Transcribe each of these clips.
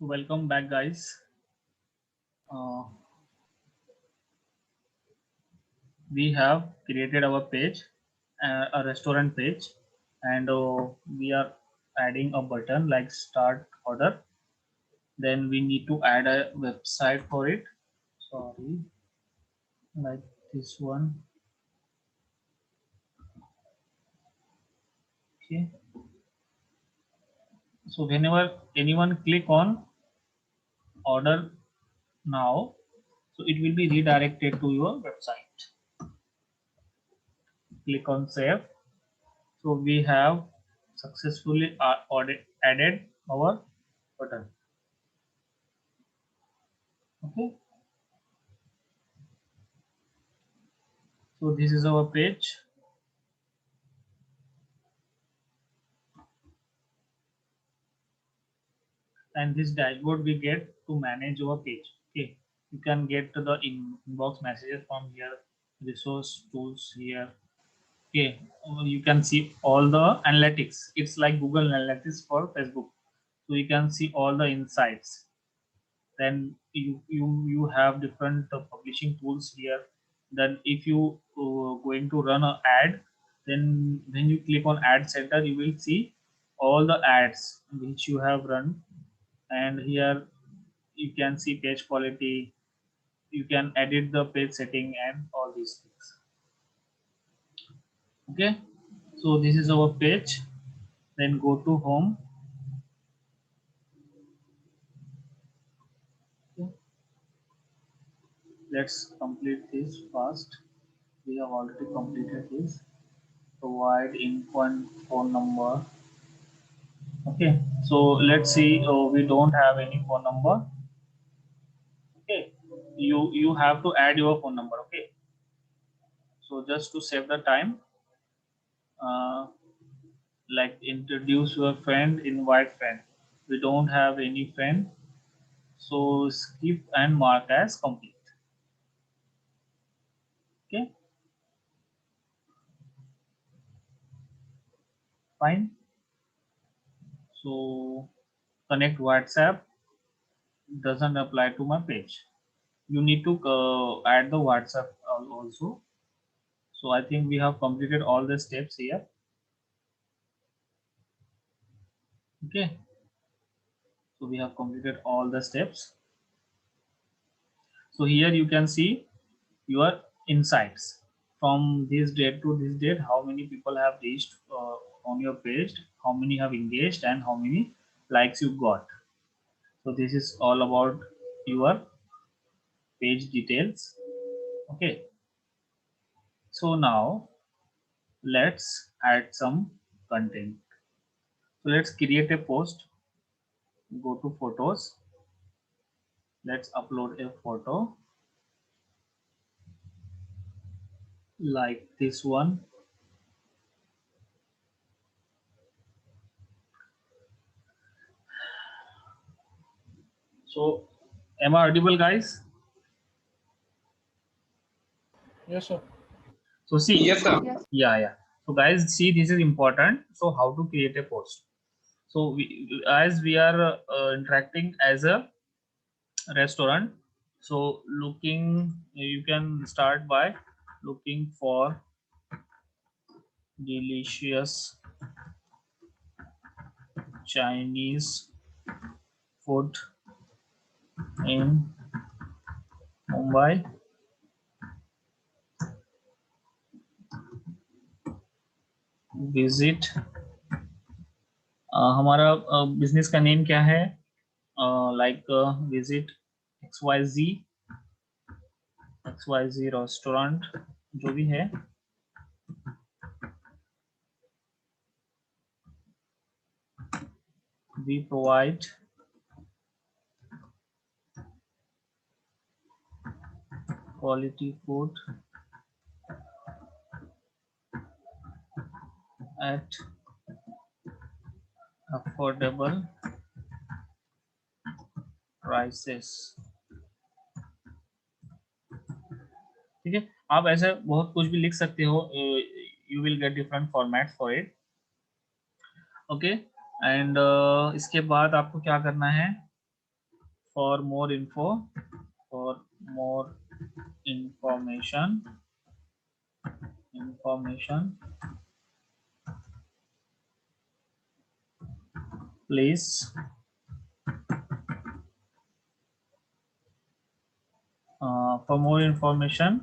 Welcome back, guys. Uh, we have created our page, a restaurant page, and we are adding a button like start order. Then we need to add a website for it. Sorry, like this one. Okay. So whenever anyone click on order now, so it will be redirected to your website. Click on save. So we have successfully added our button. Okay, so this is our page, and this dashboard we get to manage our page. Okay, you can get the inbox messages from here, resource tools here. Okay, you can see all the analytics. It's like Google Analytics for Facebook, so you can see all the insights. Then you have different publishing tools here. Then if you going to run an ad, then when you click on ad center, you will see all the ads which you have run. And here you can see page quality, you can edit the page setting and all these things. Okay, so this is our page. Then go to home. Okay. Let's complete this fast. We have already completed this. Provide info and phone number. Okay, so let's see. We don't have any phone number. Okay, you have to add your phone number. Okay, so just to save the time, uh, like introduce your friend, invite friend. We don't have any friend, so skip and mark as complete. Okay, fine. So connect WhatsApp doesn't apply to my page. You need to add the WhatsApp also. So I think we have completed all the steps here. Okay, so we have completed all the steps. So here you can see your insights from this date to this date, how many people have reached on your page, how many have engaged, and how many likes you got. So this is all about your page details. Okay, so now let's add some content. So let's create a post. Go to photos. Let's upload a photo like this one. So am I audible, guys? Yes, sir. So see, Yes, sir. Yes. yeah. So guys, see, this is important. So how to create a post? So as we are interacting as a restaurant, so you can start by looking for delicious Chinese food in Mumbai. Visit. हमारा business का name क्या है? Like visit XYZ restaurant, जो भी है. We provide quality food at affordable prices. ठीक है, आप ऐसे बहुत कुछ भी लिख सकते हो. You will get different format for it. Okay, and इसके बाद आपको क्या करना है? for more information, please for more information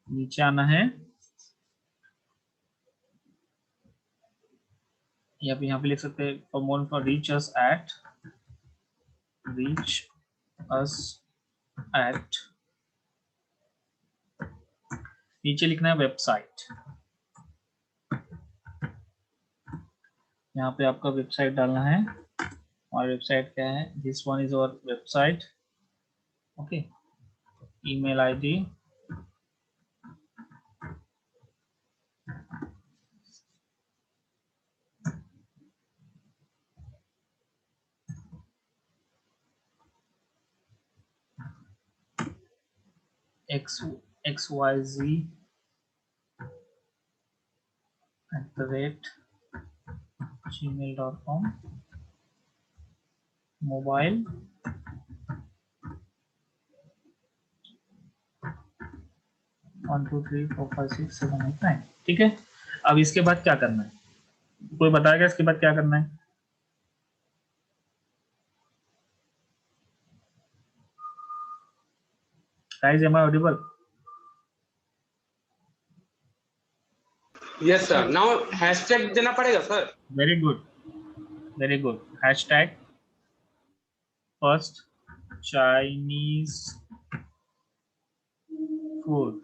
नीचे आना है, या फिर यहाँ पे लिख सकते हैं for more info reach us at नीचे लिखना है वेबसाइट, यहाँ पे आपका वेबसाइट डालना है, और वेबसाइट क्या है, this one is our website, okay, email ID, xyz@gmail.com, mobile 1 2 3 4 5 6 7 8 9, ठीक है। अब इसके बाद क्या करना है, कोई बताएगा इसके बाद क्या करना है? Guys, am I audible? Yes sir, now hashtag देना पड़ेगा sir. Very good, hashtag first Chinese food,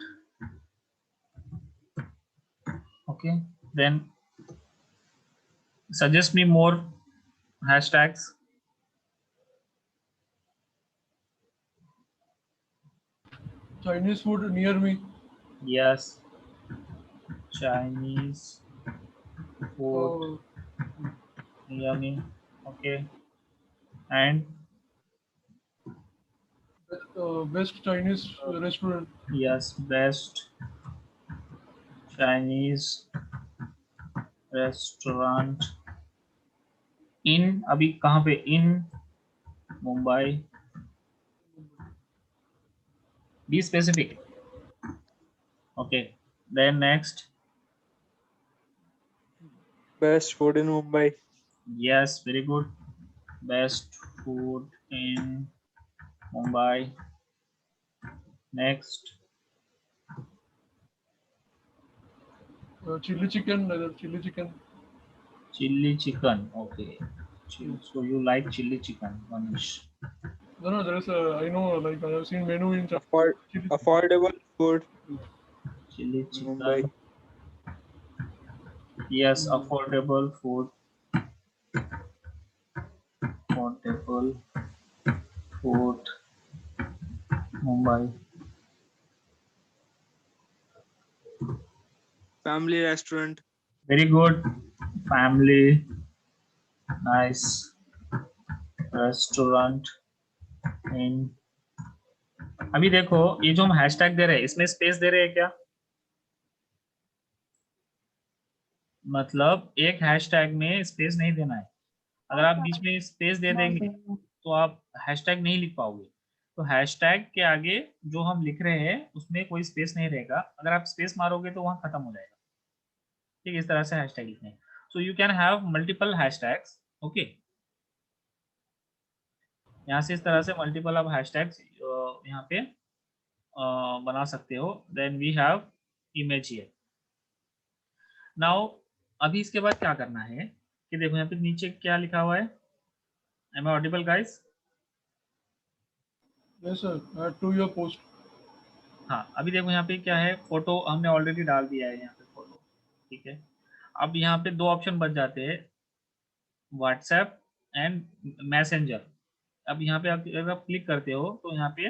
okay, then suggest me more hashtags. Chinese food near me. Yes, Chinese food near me, okay, and Best Chinese restaurant. yes, best Chinese restaurant in, अभी कहाँ पे, in Mumbai, be specific, okay, then next, Best food in Mumbai. yes, very good, best food in Mumbai, next, Chili chicken. chili chicken, okay, so you like chili chicken, Manish? No, there is a. I know, like I have seen menu in chili Affordable food Chili in chicken, Mumbai. yes, affordable food, Mumbai, Family restaurant. very good, family nice restaurant in, अभी देखो ये जो हम hashtag दे रहे हैं इसमें space दे रहे हैं क्या, मतलब एक हैशटैग में स्पेस नहीं देना है, अगर आप बीच में स्पेस दे देंगे तो आप हैशटैग नहीं लिख पाओगे, तो हैशटैग के आगे जो हम लिख रहे हैं उसमें कोई स्पेस नहीं रहेगा, अगर आप स्पेस मारोगे तो वहां खत्म हो जाएगा, ठीक, इस तरह से हैशटैग लिखने हैं, सो you can have multiple hashtags, okay, यहाँ से इस तरह से मल्टीपल आप हैशटैग्स यहाँ पे बना सकते हो, then we have image here, now अभी इसके बाद क्या करना है कि देखो यहाँ पे नीचे क्या लिखा हुआ है, am I audible guys? Yes sir. Add to your post. हाँ, अभी देखो यहाँ पे क्या है, फोटो हमने ऑलरेडी डाल दिया है यहाँ पे फोटो, ठीक है, अब यहाँ पे दो ऑप्शन बच जाते हैं, व्हाट्सएप एंड मैसेंजर, अब यहाँ पे अगर आप क्लिक करते हो तो यहाँ पे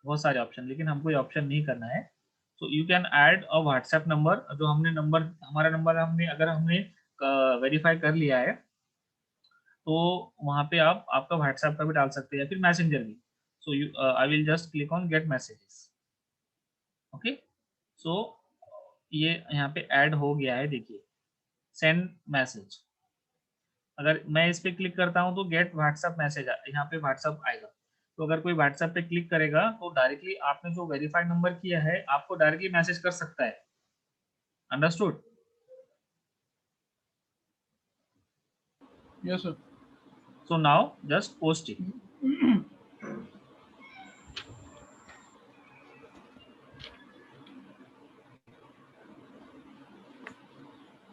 बहुत सारे ऑप्शन, लेकिन हमको ये ऑप्शन नहीं करना है, सो you can add a WhatsApp number, जो हमने नंबर, हमारा नंबर हमने अगर हमने वेरीफाई कर लिया है तो वहाँ पे आप आपका व्हाट्सएप का भी डाल सकते हैं या फिर मैसेंजर भी, so you I will just click on get messages, okay, so ये यहाँ पे ऐड हो गया है, देखिए सेंड मैसेज, अगर मैं इस पे क्लिक करता हूँ तो गेट व्हाट्सएप मैसेज, यहाँ पे व्हाट्सएप आएगा। तो अगर कोई व्हाट्सएप पे क्लिक करेगा तो डायरेक्टली आपने जो वेरीफाइड नंबर किया है आपको डायरेक्टली मैसेज कर सकता है। Understood? Yes, sir. So now just post it.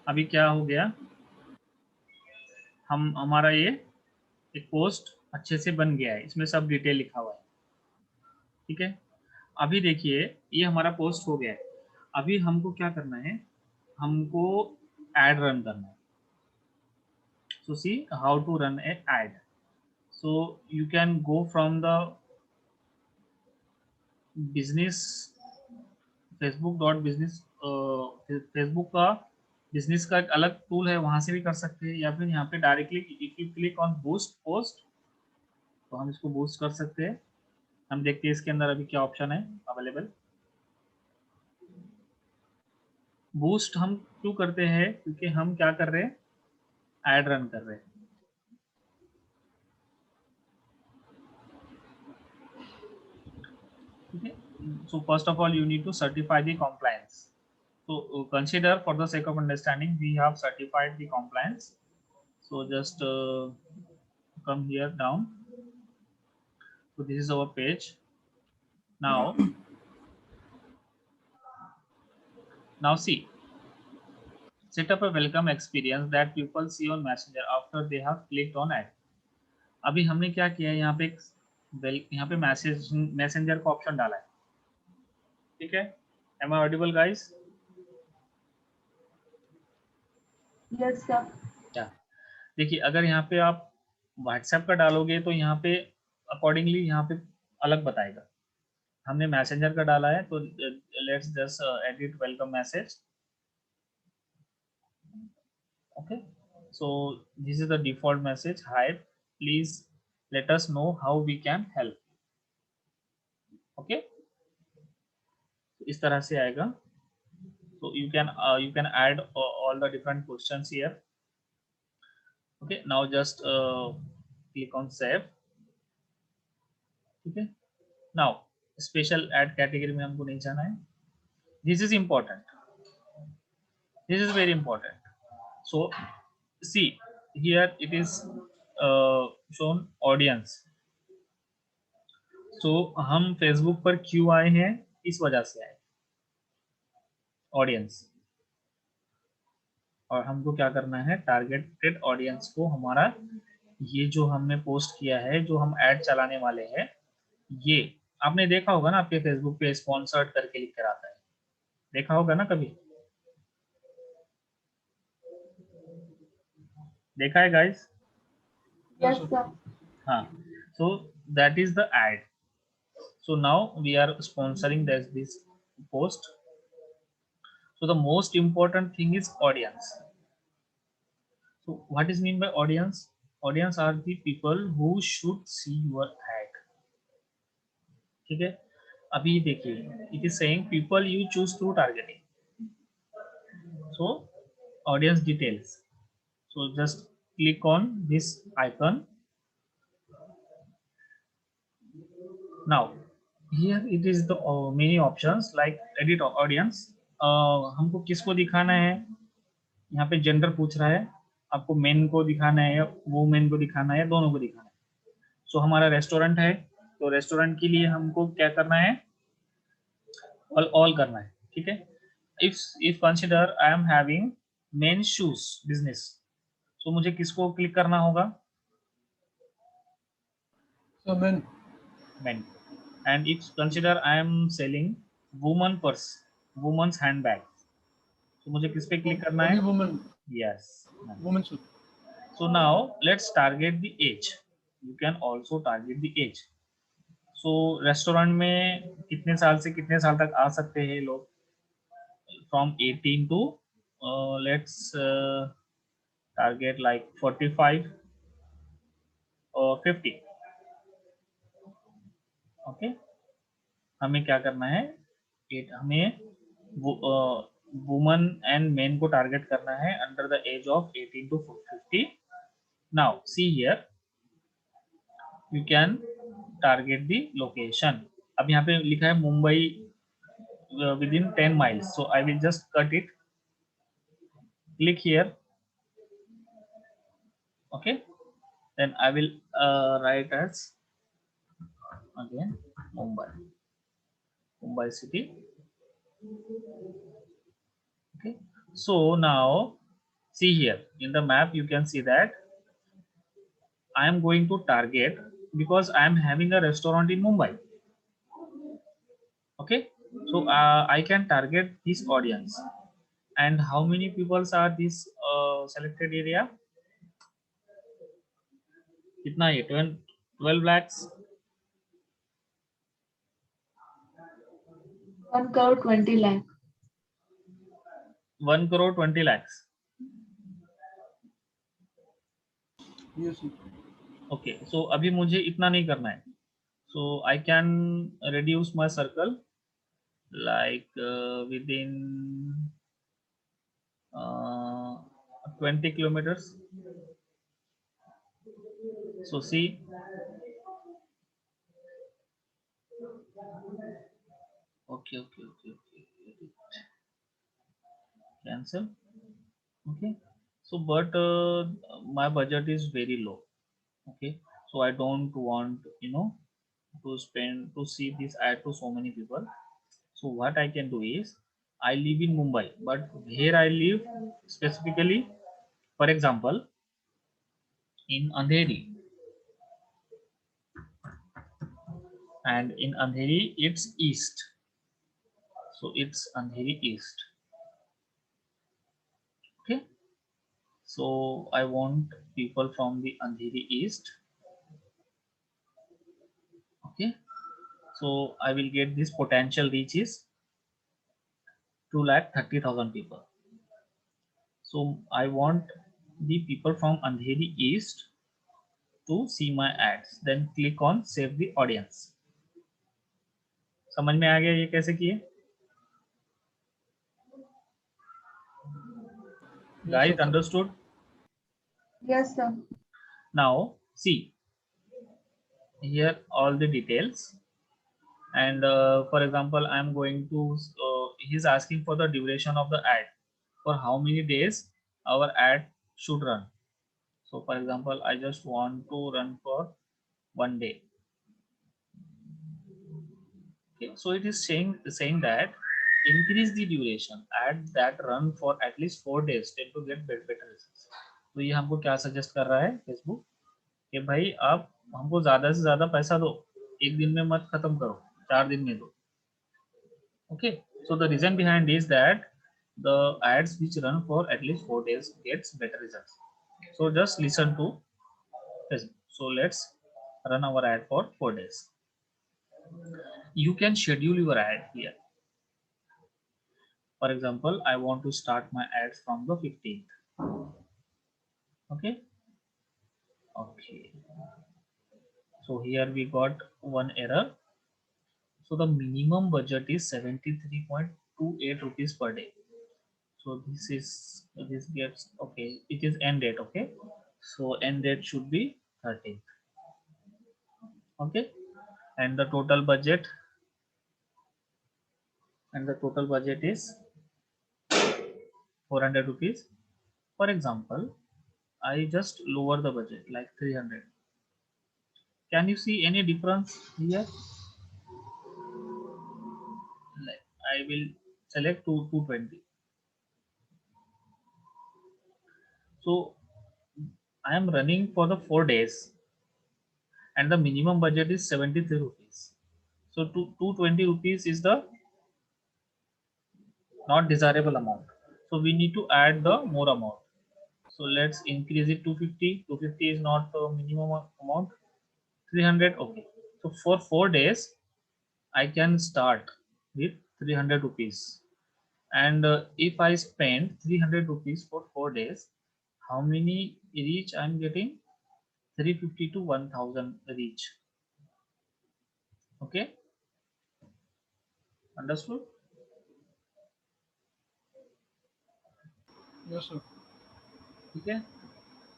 अभी क्या हो गया, हमारा ये एक पोस्ट अच्छे से बन गया है, इसमें सब डिटेल लिखा हुआ है। ठीक है, अभी देखिए ये हमारा पोस्ट हो गया है। अभी हमको क्या करना है, हमको एड रन करना है। So see how to run a ad. So you can go from the business, facebook.business, Facebook का बिजनेस का एक अलग टूल है, वहां से भी कर सकते हैं, या फिर यहाँ पे directly if you click on boost post तो हम इसको बूस्ट कर सकते हैं। हम देखते हैं इसके अंदर अभी क्या ऑप्शन है अवेलेबल। बूस्ट हम क्यों करते हैं, क्योंकि हम क्या कर रहे हैं, एड रन कर रहे हैं। ठीक है, so first of all you need to certify the compliance. So consider for the sake of understanding we have certified the compliance. So just come here down. So this is our page. Now see, set up a welcome experience that people see on Messenger after they have clicked on ad. अभी हमने क्या किया है, यहाँ पे यहाँ पे messenger का ऑप्शन डाला है। ठीक है, am I audible guys? Yes, sir. क्या देखिए, अगर यहाँ पे आप व्हाट्सएप का डालोगे तो यहाँ पे अकॉर्डिंगली यहाँ पे अलग बताएगा। हमने मैसेंजर का डाला है तो let's just edit welcome message. Okay, so this is the default message, hi please let us know how we can help. Okay, इस तरह से आएगा। तो you can add all the different questions here. Okay, now just click on save. ठीक है, now special ad category में हमको नहीं जाना है। This is important, this is very important. So see here it is shown audience. So हम Facebook पर क्यों आए हैं, इस वजह से आए ऑडियंस, और हमको क्या करना है, टारगेटेड ऑडियंस को हमारा ये जो हमने पोस्ट किया है, जो हम ऐड चलाने वाले हैं, ये आपने देखा होगा ना आपके फेसबुक पे स्पॉन्सर्ड करके लिख कर आता है, देखा होगा ना कभी, देखा है गाइस? Yes, sir. हाँ, so that is the ad. So now we are sponsoring this post. So the most important thing is audience. So what is mean by audience? Audience are the people who should see your ad. ठीक है, अभी देखिए it is saying people you choose through targeting. So audience details. So just click on this icon. Now here it is the many options like edit audience. हमको किसको दिखाना है, यहाँ पे जेंडर पूछ रहा है, आपको मेन को दिखाना है या वुमेन को दिखाना है, दोनों को दिखाना है। सो हमारा रेस्टोरेंट है तो रेस्टोरेंट के लिए हमको क्या करना है, ऑल करना है। ठीक है, if consider I am having men shoes business, so मुझे किसको क्लिक करना होगा, So men. And if consider I am selling woman purse, women's handbag, तो मुझे किस पे क्लिक करना है, Only women. Yes. Women should. So now let's target the age. You can also target the age. So restaurant में कितने साल से कितने साल तक आ सकते हैं लोग, from 18 to let's target like 45 or 50. Okay, हमें क्या करना है, हमें वुमन एंड मेन को टारगेट करना है under the age of 18 to 50, Now see here, you can target the location. अब यहाँ पे लिखा है Mumbai within 10 miles, so I will just cut it, click here, okay, then I will write as again Mumbai city. Okay, so now see here in the map, you can see that I am going to target because I am having a restaurant in Mumbai. Okay, so I can target this audience. And how many people are this selected area? कितना है? 12 lakhs. 1 crore 20 lakh. 1 crore 20 lakhs. Yes, sir. Okay, so अभी मुझे इतना नहीं करना है. So I can reduce my circle like within 20 kilometers. So see, okay, cancel. Okay, so but my budget is very low. Okay, so I don't want, to spend to see this ad to so many people. So what I can do is, I live in Mumbai, but where I live specifically, for example, in Andheri, and in Andheri it's east, so it's Andheri east. Okay, so I want people from the Andheri east. Okay, so I will get this potential reach is 2,30,000 people. So I want the people from Andheri east to see my ads. Then click on save the audience. समझ में आ गया ये कैसे किए? Guys, understood? Yes, sir. Now see here all the details, and for example, I am going to he's asking for the duration of the ad, for how many days our ad should run. So for example, I just want to run for 1 day. Okay, so it is saying that increase the duration, add that run for at least 4 days tend to get better results. तो ये हमको क्या suggest कर रहा है Facebook कि भाई आप हमको ज्यादा से ज्यादा पैसा दो, एक दिन में मत खत्म करो, 4 दिन में दो. Okay, so the reason behind is that the ads which run for at least 4 days gets better results. So just listen to Facebook. So let's run our ad for 4 days. You can schedule your ad here. For example, I want to start my ads from the 15th. Okay. So here we got one error. So the minimum budget is 73.28 rupees per day. So this gets, okay, it is end date. Okay, so end date should be 13th. Okay, and the total budget is 400 rupees. For example, I just lower the budget like 300. Can you see any difference here? Like I will select 220. So I am running for the 4 days and the minimum budget is 73 rupees. So 220 rupees is the not desirable amount. So we need to add the more amount. So let's increase it to 50. 250 is not the minimum amount. 300. Okay. So for 4 days, I can start with 300 rupees. And if I spend 300 rupees for 4 days, how many reach I'm getting? 350 to 1000 reach. Okay. Understood? Yes, sir. Okay.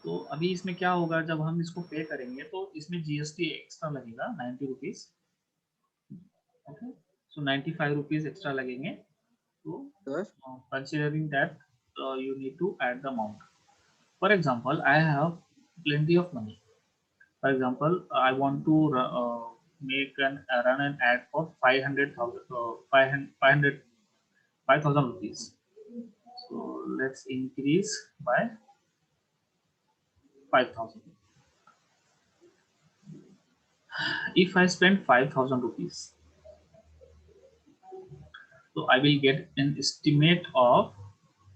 तो अभी इसमें क्या होगा, जब हम इसको पे करेंगे तो इसमें जीएसटी एक्स्ट्रा लगेगा 90 रुपीज़। ओके, सो 95 रुपीज़ एक्स्ट्रा लगेंगे। तो Sir, considering that you need to add the amount. For example, I have plenty of money. For example, I want to make run an ad for 5,000 rupees. So let's increase by 5,000. If I spend 5,000 rupees, so I will get an estimate of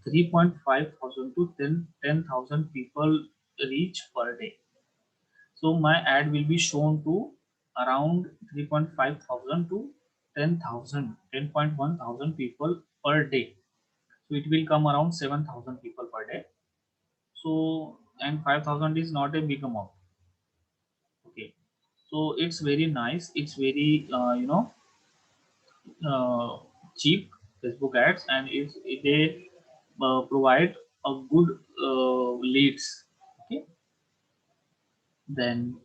3.5 thousand to 10,000 people reach per day. So my ad will be shown to around 3.5 thousand to 10,000, 10.1 thousand people per day. So it will come around 7,000 people per day. So, and 5,000 is not a big amount. Okay, so it's very nice. It's very uh, cheap Facebook ads, and they provide a good leads. Okay, then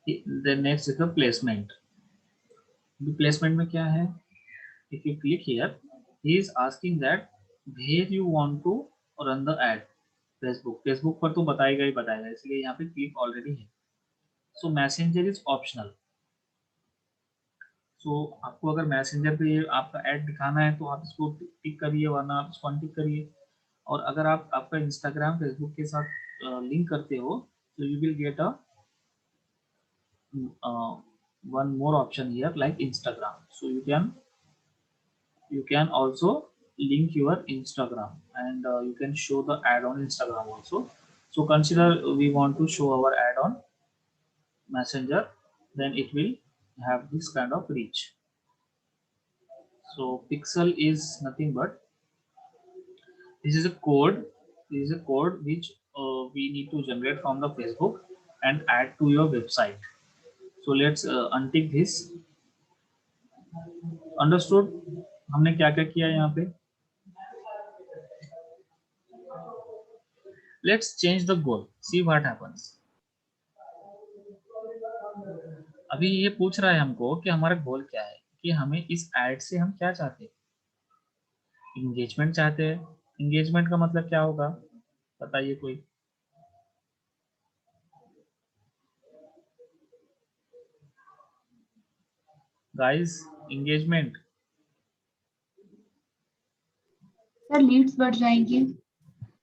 the next is the placement. Placement में क्या है? If you click here, he is asking that where you want to run the ad. Facebook पर तो बताएगा ही बताएगा, इसलिए यहाँ पे क्लिक ऑलरेडी है। सो मैसेंजर इज ऑप्शनल। सो आपको अगर मैसेंजर पे आपका ऐड दिखाना है तो आप इसको टिक करिए, वरना आप इसको अनटिक करिए। और अगर आप आपका इंस्टाग्राम फेसबुक के साथ लिंक करते हो तो you will get a one more option here like Instagram. So you can also link your Instagram, and you can show the ad on Instagram also. So consider we want to show our ad on Messenger, then it will have this kind of reach. So pixel is nothing but this is a code. This is a code which we need to generate from the Facebook and add to your website. So let's untick this. Understood? हमने क्या क्या किया यहाँ पे? Let's change the goal. See what happens. अभी ये पूछ रहा है हमको कि हमारा गोल क्या है, कि हमें इस एड से हम क्या चाहते हैं। इंगेजमेंट चाहते हैं। इंगेजमेंट का मतलब क्या होगा, बताइए कोई। Guys, engagement. सर लीड्स बढ़ जाएंगी।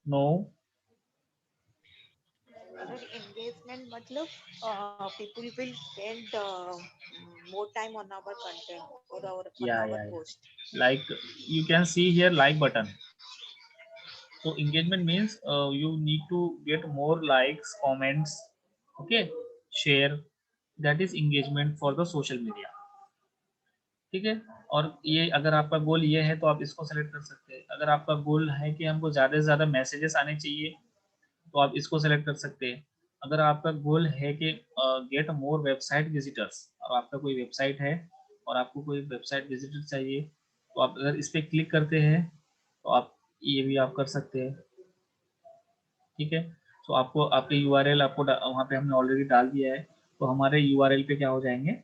नो, engagement मतलब people will spend more time on our content or on our yeah. post. Like you can see here like button. So engagement means you need to get more likes, comments, okay, share. That is engagement for the social media. ठीक है। और ये अगर आपका गोल ये है तो आप इसको सेलेक्ट कर सकते हैं। अगर आपका गोल है कि हमको ज़्यादा से ज़्यादा मैसेजेस आने चाहिए तो आप इसको सेलेक्ट कर सकते हैं। अगर आपका गोल है कि गेट मोर वेबसाइट विजिटर्स, और आपका कोई वेबसाइट है और आपको कोई वेबसाइट विजिटर चाहिए, तो आप अगर इस पर क्लिक करते हैं तो आप ये भी आप कर सकते हैं। ठीक है। तो आपको आपके यूआरएल आपको वहाँ पे हमने ऑलरेडी डाल दिया है, तो हमारे यूआरएल पे क्या हो जाएंगे,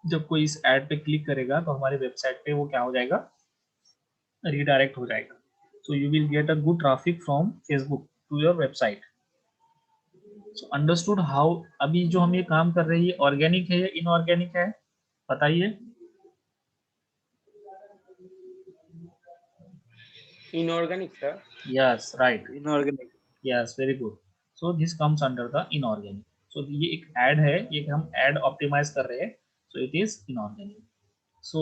जब कोई इस ऐड पे क्लिक करेगा तो हमारी वेबसाइट पे वो क्या हो जाएगा, रीडायरेक्ट हो जाएगा। So you will get a good traffic from Facebook to your website. So understood how. अभी जो हम ये काम कर रहे हैं ये ऑर्गेनिक है या इनऑर्गेनिक है, बताइए। Inorganic, sir. Yes, right. inorganic. Yes, very good. So this comes under the inorganic. So ये एक ऐड है, ये हम ऐड ऑप्टिमाइज कर रहे हैं, so it is inorganic. So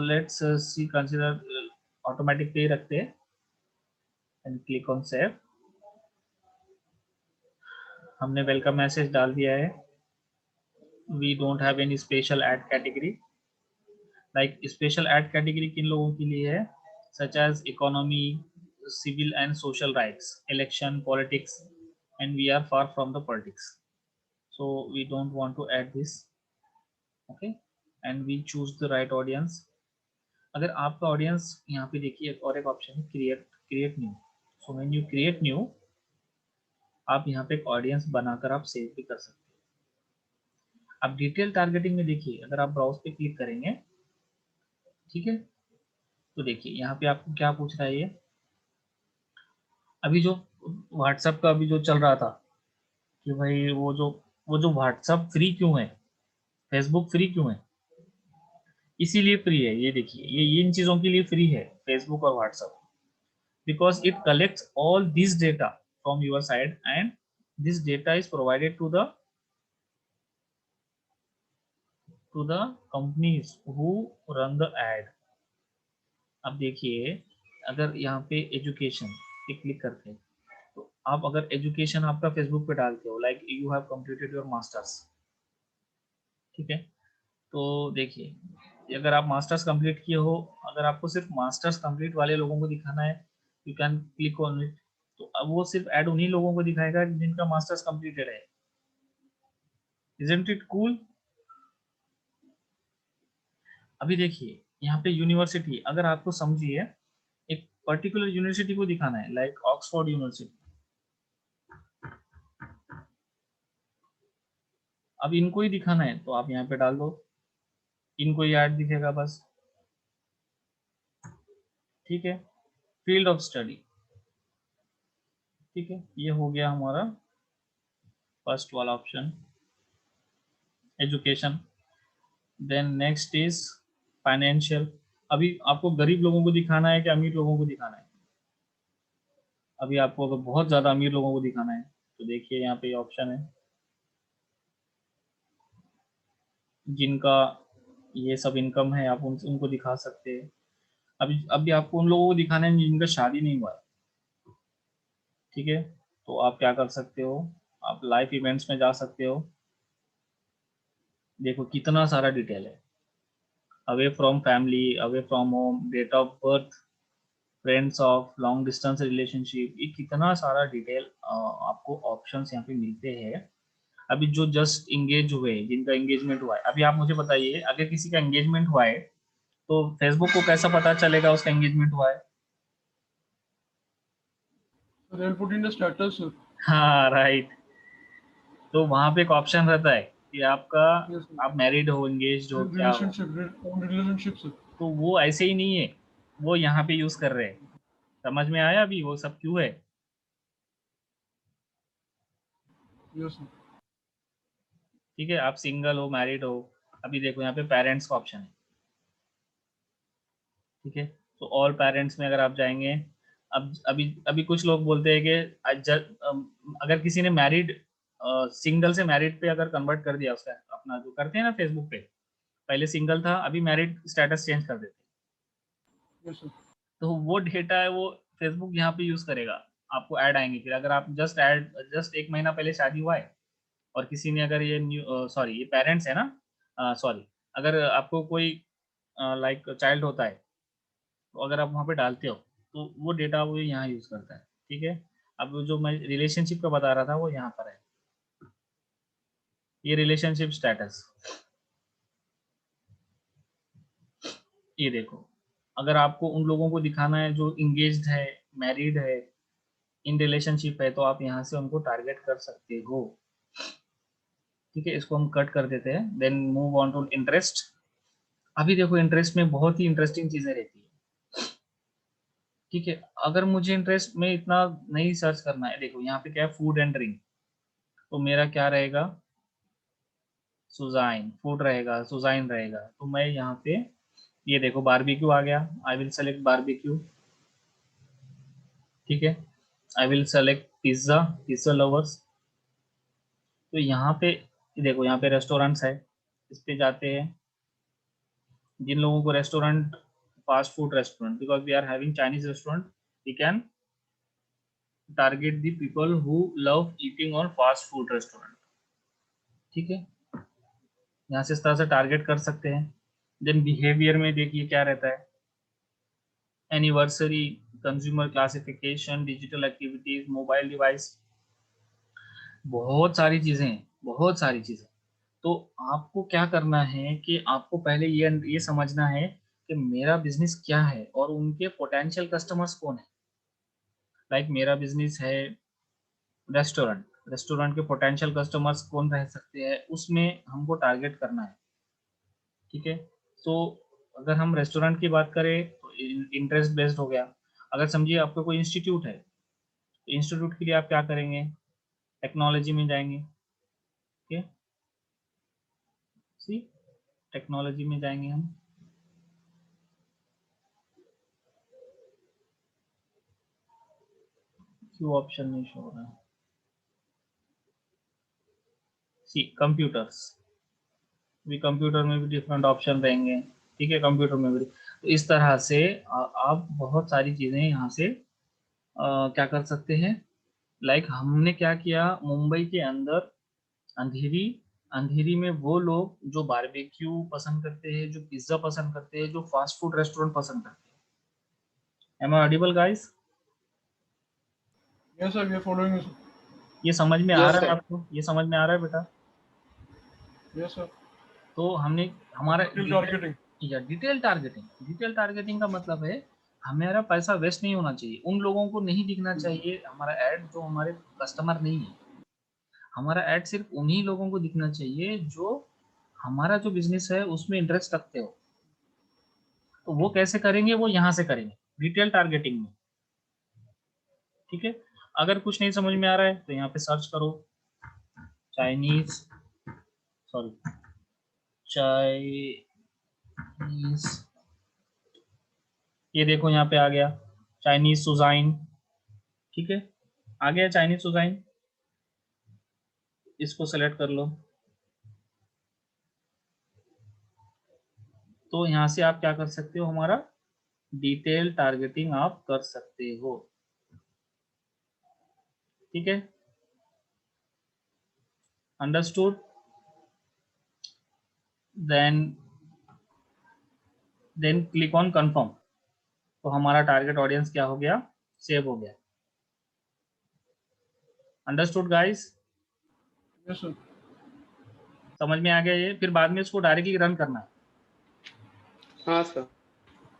let's see, consider automatic पे ही रखते हैं एंड क्लिक ऑन सेव। हमने वेलकम मैसेज डाल दिया है। We don't have any special ad category. Like special ad category किन लोगों के लिए है, such as economy, civil and social rights, election, politics, and we are far from the politics, so we don't want to add this. Okay, and we choose the right audience. अगर आपका audience, यहाँ पे देखिए और एक option है create new. So when you create new, आप यहाँ पे एक ऑडियंस बनाकर आप सेव भी कर सकते हैं। अब डिटेल टारगेटिंग में देखिए, अगर आप ब्राउज पे क्लिक करेंगे, ठीक है, तो देखिए यहाँ पे आपको क्या पूछ रहा है ये, अभी जो व्हाट्सएप का अभी जो चल रहा था कि भाई वो जो व्हाट्सएप फ्री क्यों है, फेसबुक फ्री क्यों है, इसीलिए फ्री है। ये देखिए, ये इन चीजों के लिए फ्री है फेसबुक और WhatsApp, because it collects all this data from your side and this data is provided to the companies who run the ad। अब देखिए, अगर यहाँ पे एजुकेशन पे क्लिक करते हैं, तो आप अगर एजुकेशन आपका फेसबुक पे डालते हो, like you have completed your masters, ठीक है, तो देखिए अगर आप मास्टर्स कंप्लीट किए हो, अगर आपको सिर्फ मास्टर्स कंप्लीट वाले लोगों को दिखाना है, you can click on it, तो अब वो सिर्फ ऐड उन्हीं लोगों को दिखाएगा जिनका मास्टर्स कंप्लीटेड है। Isn't it cool? अभी देखिए यहाँ पे यूनिवर्सिटी, अगर आपको समझिए एक पर्टिकुलर यूनिवर्सिटी को दिखाना है, लाइक ऑक्सफोर्ड यूनिवर्सिटी, अब इनको ही दिखाना है तो आप यहाँ पे डाल दो, इनको ही ऐड दिखेगा बस, ठीक है। फील्ड ऑफ स्टडी, ठीक है, ये हो गया हमारा फर्स्ट वाला option, education. Then next is financial. अभी आपको गरीब लोगों को दिखाना है कि अमीर लोगों को दिखाना है? अभी आपको अगर बहुत ज्यादा अमीर लोगों को दिखाना है तो देखिए यहाँ पे ऑप्शन है, जिनका ये सब इनकम है, आप उनको दिखा सकते हैं। अभी आपको उन लोगों को दिखाना है जिनका शादी नहीं हुआ है, ठीक है, तो आप क्या कर सकते हो, आप लाइफ इवेंट्स में जा सकते हो, देखो कितना सारा डिटेल है, away from family, away from home, date of birth, friends of, long distance relationship, ये कितना सारा डिटेल आपको ऑप्शंस यहाँ पे मिलते हैं। अभी जो जस्ट इंगेज हुए, जिनका एंगेजमेंट हुआ है, अभी आप मुझे बताइए, अगर किसी का एंगेजमेंट हुआ है तो फेसबुक को कैसा पता चलेगा उसका एंगेजमेंट हुआ है? They'll put in the status, sir. हाँ राइट, तो वहां पे एक ऑप्शन रहता है कि आपका, Yes, sir. आप मैरिड हो, एंगेज हो, क्या हो, Relationship, sir. तो वो ऐसे ही नहीं है, वो यहाँ पे यूज कर रहे हैं। समझ में आया अभी वो सब क्यों है? Yes, sir. ठीक है, आप सिंगल हो, मैरिड हो, अभी देखो यहाँ पे पेरेंट्स का ऑप्शन है, ठीक है, तो ऑल पेरेंट्स में अगर आप जाएंगे, अब अभी अभी कुछ लोग बोलते हैं कि अगर किसी ने मैरिड, सिंगल से मैरिड पे अगर कन्वर्ट कर दिया उसका, अपना जो करते हैं ना फेसबुक पे, पहले सिंगल था, अभी मैरिड स्टेटस चेंज कर देते, Yes, sir. तो वो डेटा है वो फेसबुक यहाँ पे यूज करेगा, आपको ऐड आएंगे। फिर अगर आप जस्ट एक महीना पहले शादी हुआ है और किसी ने अगर ये न्यू, सॉरी ये पेरेंट्स है ना, सॉरी, अगर आपको कोई लाइक चाइल्ड होता है, तो अगर आप वहाँ पे डालते हो तो वो डेटा वो यहाँ यूज करता है, ठीक है। अब जो मैं रिलेशनशिप का बता रहा था वो यहाँ पर है, ये रिलेशनशिप स्टेटस, ये देखो, अगर आपको उन लोगों को दिखाना है जो इंगेज्ड है, मैरिड है, इन रिलेशनशिप है, तो आप यहाँ से उनको टारगेट कर सकते हो, ठीक है। इसको हम कट कर देते हैं, then move on to interest. अभी देखो इंटरेस्ट में बहुत ही इंटरेस्टिंग चीजें रहती है, ठीक है। अगर मुझे इंटरेस्ट में इतना नहीं सर्च करना है, देखो यहाँ पे क्या है, फूड एंड ड्रिंक, तो मेरा क्या रहेगा, सुजाइन, फूड रहेगा, सुजाइन रहेगा, तो मैं यहाँ पे, ये देखो बारबेक्यू आ गया, आई विल सेलेक्ट बारबेक्यू, ठीक है। I will select pizza, pizza lovers, तो यहाँ पे देखो, यहाँ पे रेस्टोरेंट्स है, इस पे जाते हैं, जिन लोगों को restaurant, fast food restaurant, because we are having Chinese restaurant, we can target the people who love eating on fast food restaurant, ठीक है। यहाँ से इस तरह से टारगेट कर सकते हैं। देन बिहेवियर में देखिए क्या रहता है, anniversary, consumer classification, digital activities, mobile device, बहुत सारी चीजें हैं, बहुत सारी चीजें। तो आपको क्या करना है कि आपको पहले ये समझना है कि मेरा बिजनेस क्या है और उनके पोटेंशियल कस्टमर्स कौन है। लाइक मेरा बिजनेस है रेस्टोरेंट, रेस्टोरेंट के पोटेंशियल कस्टमर्स कौन रह सकते हैं, उसमें हमको टारगेट करना है। ठीक है, तो अगर हम रेस्टोरेंट की बात करें तो इंटरेस्ट बेस्ड हो गया। अगर समझिए आपका कोई इंस्टीट्यूट है, तो इंस्टीट्यूट के लिए आप क्या करेंगे, टेक्नोलॉजी में जाएंगे। ओके, सी टेक्नोलॉजी में जाएंगे हम। क्यों ऑप्शन नहीं शो हो रहा है, सी कंप्यूटर्स, भी कंप्यूटर में भी डिफरेंट ऑप्शन रहेंगे। ठीक है, कंप्यूटर में भी। तो इस तरह से आप बहुत सारी चीज़ें यहाँ से क्या कर सकते हैं। लाइक हमने क्या किया, मुंबई के अंदर अंधेरी, अंधेरी में वो लोग जो बारबेक्यू पसंद करते हैं, जो पिज्ज़ा पसंद करते हैं, जो फास्ट फूड रेस्टोरेंट पसंद करते हैं। Am I audible guys? Yes, sir. We are following you, sir. ये समझ में आ Yes, रहा है sir. आपको, ये समझ में आ रहा है बेटा? Yes, sir. तो हमने हमारा Detail targeting. या डिटेल टारगेटिंग, डिटेल टारगेटिंग का मतलब है हमारा पैसा वेस्ट नहीं होना चाहिए, उन लोगों को नहीं दिखना चाहिए हमारा ऐड जो हमारे कस्टमर नहीं है। हमारा ऐड सिर्फ उन्हीं लोगों को दिखना चाहिए जो हमारा जो बिजनेस है उसमें इंटरेस्ट रखते हो। तो वो कैसे करेंगे, वो यहाँ से करेंगे डिटेल टारगेटिंग में। ठीक है, अगर कुछ नहीं समझ में आ रहा है तो यहाँ पे सर्च करो चाइनीज, सॉरी चाइनीज, ये देखो यहाँ पे आ गया चाइनीज सुजाइन। ठीक है, आ गया चाइनीज सुजाइन, इसको सेलेक्ट कर लो। तो यहाँ से आप क्या कर सकते हो, हमारा डिटेल टारगेटिंग आप कर सकते हो। ठीक है, understood? Then click on confirm. तो हमारा टारगेट ऑडियंस क्या हो गया, सेव हो गया। Understood guys? Yes, sir. समझ में आ गया ये? फिर बाद में इसको डायरेक्टली रन करना है। हाँ सर।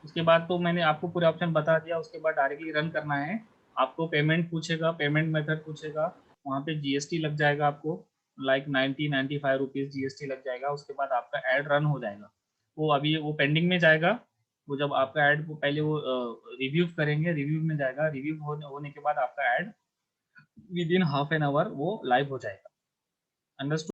उसके बाद तो मैंने आपको पूरे ऑप्शन बता दिया, उसके बाद डायरेक्टली रन करना है। आपको पेमेंट पूछेगा, पेमेंट मेथड पूछेगा, वहाँ पे जीएसटी लग जाएगा आपको, लाइक 95 रुपीज़ जीएसटी लग जाएगा। उसके बाद आपका ऐड रन हो जाएगा। वो अभी वो पेंडिंग में जाएगा। वो जब आपका ऐड वो पहले वो रिव्यू करेंगे, रिव्यू में जाएगा, रिव्यू होने के बाद आपका add with in half an hour वो लाइव हो जाएगा। अंडरस्टूड?